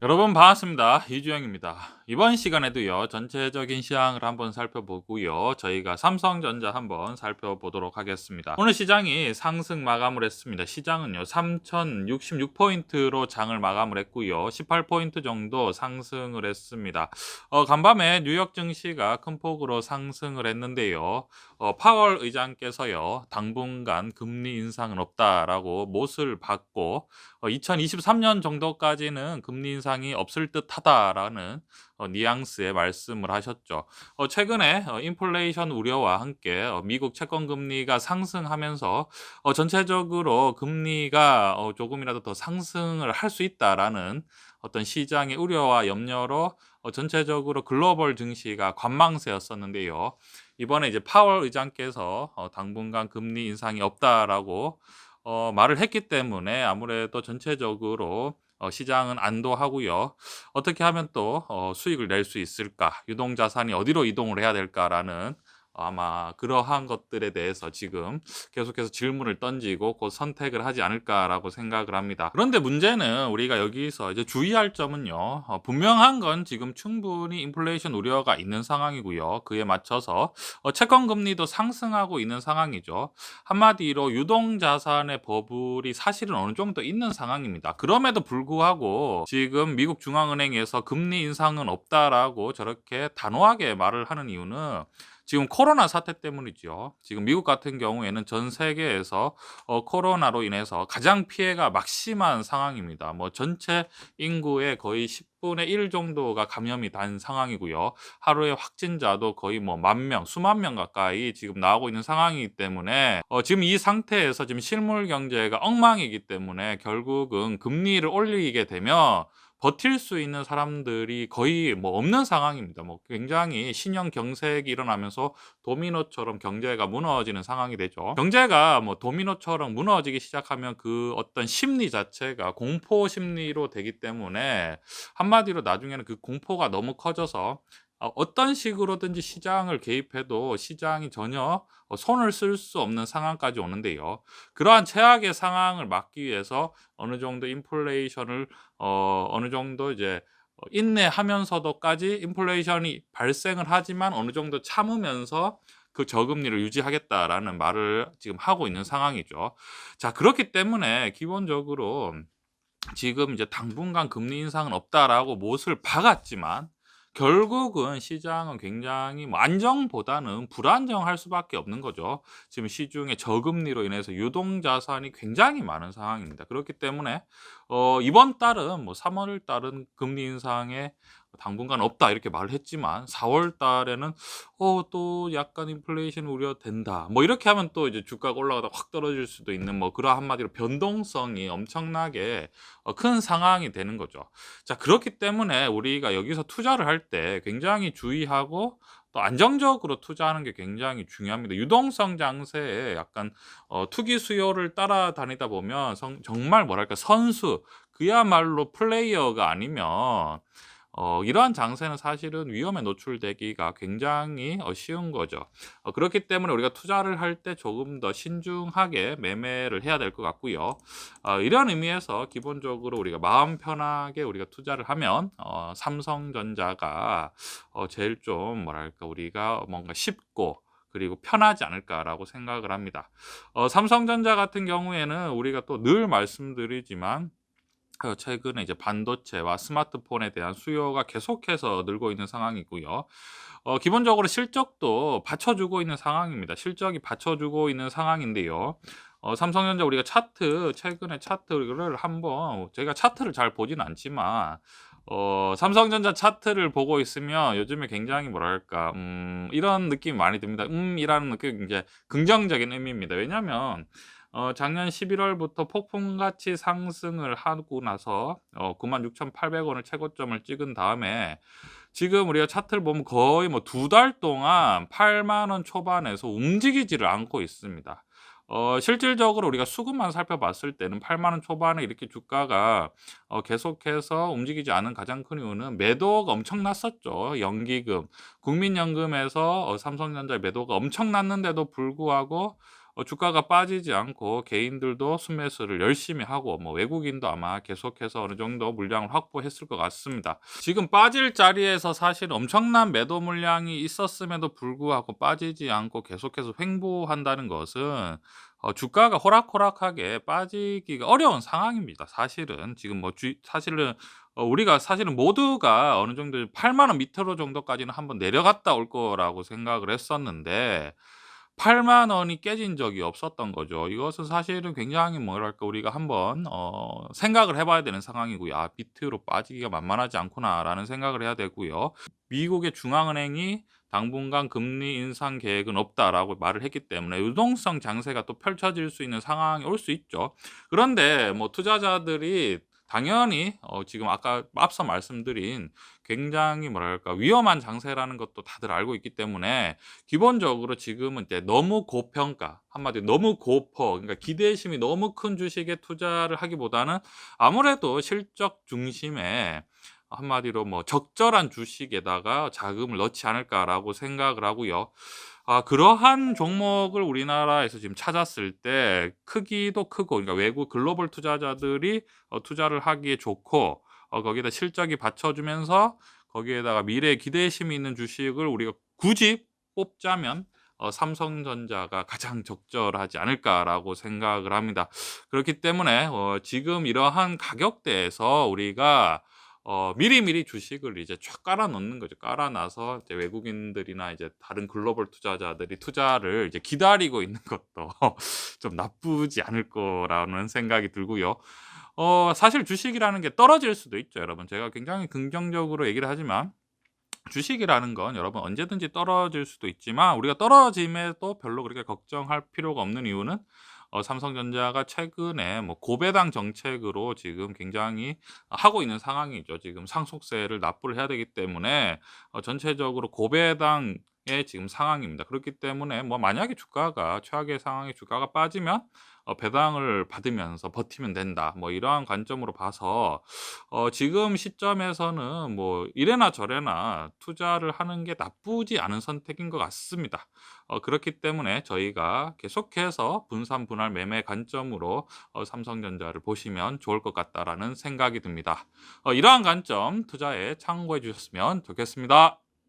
여러분 반갑습니다. 이주영입니다. 이번 시간에도요, 전체적인 시황을 한번 살펴보고요, 저희가 삼성전자 한번 살펴보도록 하겠습니다. 오늘 시장이 상승 마감을 했습니다. 시장은요, 3066포인트로 장을 마감을 했고요, 18포인트 정도 상승을 했습니다. 간밤에 뉴욕 증시가 큰 폭으로 상승을 했는데요, 파월 의장께서요, 당분간 금리 인상은 없다라고 못을 받고 2023년 정도까지는 금리 인상이 없을 듯하다라는 뉘앙스의 말씀을 하셨죠. 최근에 인플레이션 우려와 함께 미국 채권 금리가 상승하면서 전체적으로 금리가 조금이라도 더 상승을 할 수 있다라는 어떤 시장의 우려와 염려로 전체적으로 글로벌 증시가 관망세였었는데요. 이번에 이제 파월 의장께서 당분간 금리 인상이 없다라고 말을 했기 때문에 아무래도 전체적으로 시장은 안도하고요. 어떻게 하면 또 수익을 낼 수 있을까? 유동 자산이 어디로 이동을 해야 될까라는 아마 그러한 것들에 대해서 지금 계속해서 질문을 던지고 곧 선택을 하지 않을까라고 생각을 합니다. 그런데 문제는 우리가 여기서 이제 주의할 점은요. 분명한 건 지금 충분히 인플레이션 우려가 있는 상황이고요. 그에 맞춰서 채권 금리도 상승하고 있는 상황이죠. 한마디로 유동 자산의 버블이 사실은 어느 정도 있는 상황입니다. 그럼에도 불구하고 지금 미국 중앙은행에서 금리 인상은 없다라고 저렇게 단호하게 말을 하는 이유는 지금 코로나 사태 때문이죠. 지금 미국 같은 경우에는 전 세계에서 코로나로 인해서 가장 피해가 막심한 상황입니다. 뭐 전체 인구의 거의 10분의 1 정도가 감염이 된 상황이고요. 하루에 확진자도 거의 뭐 10,000명, 수만 명 가까이 지금 나오고 있는 상황이기 때문에 지금 이 상태에서 지금 실물 경제가 엉망이기 때문에 결국은 금리를 올리게 되면 버틸 수 있는 사람들이 거의 뭐 없는 상황입니다. 뭐 굉장히 신형 경색이 일어나면서 도미노처럼 경제가 무너지는 상황이 되죠. 경제가 뭐 도미노처럼 무너지기 시작하면 그 어떤 심리 자체가 공포 심리로 되기 때문에 한마디로 나중에는 그 공포가 너무 커져서 어떤 식으로든지 시장을 개입해도 시장이 전혀 손을 쓸 수 없는 상황까지 오는데요. 그러한 최악의 상황을 막기 위해서 어느 정도 인플레이션을 어느 정도 이제 인내하면서도까지 인플레이션이 발생을 하지만 어느 정도 참으면서 그 저금리를 유지하겠다라는 말을 지금 하고 있는 상황이죠. 자, 그렇기 때문에 기본적으로 지금 이제 당분간 금리 인상은 없다라고 못을 박았지만 결국은 시장은 굉장히 뭐 안정보다는 불안정할 수밖에 없는 거죠. 지금 시중에 저금리로 인해서 유동 자산이 굉장히 많은 상황입니다. 그렇기 때문에 이번 달은 뭐 3월 달은 금리 인상에 당분간 없다 이렇게 말을 했지만 4월 달에는 또 약간 인플레이션 우려된다. 뭐 이렇게 하면 또 이제 주가가 올라가다가 확 떨어질 수도 있는 뭐 그런 한마디로 변동성이 엄청나게 큰 상황이 되는 거죠. 자, 그렇기 때문에 우리가 여기서 투자를 할 때 굉장히 주의하고 또 안정적으로 투자하는 게 굉장히 중요합니다. 유동성 장세에 약간 투기 수요를 따라다니다 보면 정말 뭐랄까 선수 그야말로 플레이어가 아니면 이러한 장세는 사실은 위험에 노출되기가 굉장히 쉬운 거죠. 그렇기 때문에 우리가 투자를 할 때 조금 더 신중하게 매매를 해야 될 것 같고요. 이런 의미에서 기본적으로 우리가 마음 편하게 우리가 투자를 하면 삼성전자가 제일 좀 뭐랄까 우리가 뭔가 쉽고 그리고 편하지 않을까라고 생각을 합니다. 삼성전자 같은 경우에는 우리가 또 늘 말씀드리지만 최근에 이제 반도체와 스마트폰에 대한 수요가 계속해서 늘고 있는 상황이고요. 기본적으로 실적도 받쳐주고 있는 상황입니다. 실적이 받쳐주고 있는 상황인데요. 삼성전자 우리가 최근에 차트를 한번 제가 차트를 잘 보진 않지만 삼성전자 차트를 보고 있으면 요즘에 굉장히 뭐랄까 이런 느낌이 많이 듭니다. 이라는 느낌 이제 긍정적인 의미입니다. 왜냐하면 작년 11월부터 폭풍같이 상승을 하고 나서 96,800원을 최고점을 찍은 다음에 지금 우리가 차트를 보면 거의 뭐 2달 동안 8만 원 초반에서 움직이지를 않고 있습니다. 실질적으로 우리가 수급만 살펴봤을 때는 8만 원 초반에 이렇게 주가가 계속해서 움직이지 않은 가장 큰 이유는 매도가 엄청났었죠. 연기금, 국민연금에서 삼성전자 매도가 엄청났는데도 불구하고 주가가 빠지지 않고 개인들도 순매수를 열심히 하고 뭐 외국인도 아마 계속해서 어느 정도 물량을 확보했을 것 같습니다. 지금 빠질 자리에서 사실 엄청난 매도 물량이 있었음에도 불구하고 빠지지 않고 계속해서 횡보한다는 것은 주가가 호락호락하게 빠지기가 어려운 상황입니다. 사실은 지금 뭐 사실은 우리가 사실은 모두가 어느 정도 8만 원 밑으로 정도까지는 한번 내려갔다 올 거라고 생각을 했었는데 8만 원이 깨진 적이 없었던 거죠. 이것은 사실은 굉장히 뭐랄까 우리가 한번 생각을 해 봐야 되는 상황이고요. '아 밑으로 빠지기가 만만하지 않구나.'라는 생각을 해야 되고요. 미국의 중앙은행이 "당분간 금리 인상 계획은 없다."라고 말을 했기 때문에 유동성 장세가 또 펼쳐질 수 있는 상황이 올 수 있죠. 그런데 뭐 투자자들이 당연히 지금 아까 앞서 말씀드린 굉장히 뭐랄까 위험한 장세라는 것도 다들 알고 있기 때문에 기본적으로 지금은 이제 너무 고평가, 한마디로 너무 고퍼, 그러니까 기대심이 너무 큰 주식에 투자를 하기보다는 아무래도 실적 중심의 한마디로 뭐 '적절한 주식에다가 자금을 넣지 않을까.'라고 생각을 하고요. 그러한 종목을 우리나라에서 지금 찾았을 때 크기도 크고, 그러니까 외국 글로벌 투자자들이 투자를 하기에 좋고 거기에다 실적이 받쳐주면서 거기에다가 미래에 기대심이 있는 주식을 우리가 굳이 뽑자면 '삼성전자가 가장 적절하지 않을까.'라고 생각을 합니다. 그렇기 때문에 지금 이러한 가격대에서 우리가 미리미리 주식을 이제 쫙 깔아 놓는 거죠. 깔아 놔서 이제 외국인들이나 이제 다른 글로벌 투자자들이 투자를 이제 기다리고 있는 것도 좀 나쁘지 않을 거라는 생각이 들고요. 사실 주식이라는 게 떨어질 수도 있죠, 여러분. 제가 굉장히 긍정적으로 얘기를 하지만 주식이라는 건 여러분 언제든지 떨어질 수도 있지만 우리가 떨어짐에도 별로 그렇게 걱정할 필요가 없는 이유는 삼성전자가 최근에 뭐 고배당 정책으로 지금 굉장히 하고 있는 상황이죠. 지금 상속세를 납부를 해야 되기 때문에 전체적으로 고배당의 지금 상황입니다. 그렇기 때문에 뭐 만약에 주가가 최악의 상황에 주가가 빠지면 배당을 받으면서 버티면 된다. 뭐 이러한 관점으로 봐서 지금 시점에서는 뭐 이래나 저래나 투자를 하는 게 나쁘지 않은 선택인 것 같습니다. 그렇기 때문에 저희가 계속해서 분산 분할 매매 관점으로 삼성전자를 보시면 좋을 것 같다라는 생각이 듭니다. 이러한 관점 투자에 참고해 주셨으면 좋겠습니다.